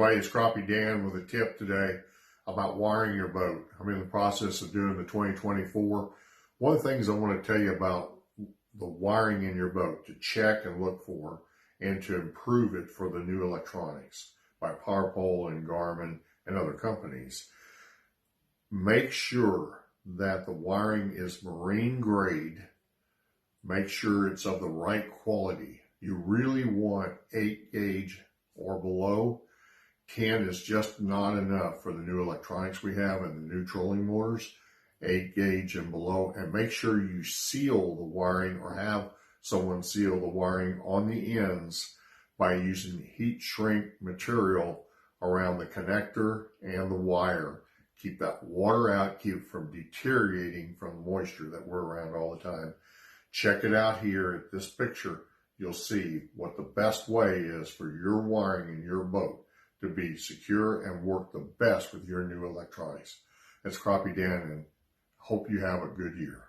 everybody, it's Crappie Dan with a tip today about wiring your boat. I'm in the process of doing the 2024. One of the things I want to tell you about the wiring in your boat to check and look for and to improve it for the new electronics by PowerPole and Garmin and other companies. Make sure that the wiring is marine grade. Make sure it's of the right quality. You really want 8 gauge or below. 10 is just not enough for the new electronics we have and the new trolling motors. 8 gauge and below, and make sure you seal the wiring or have someone seal the wiring on the ends by using heat shrink material around the connector and the wire. Keep that water out, keep it from deteriorating from the moisture that we're around all the time. Check it out here at this picture. You'll see what the best way is for your wiring in your boat to be secure and work the best with your new electronics. That's Crappie Dan, and hope you have a good year.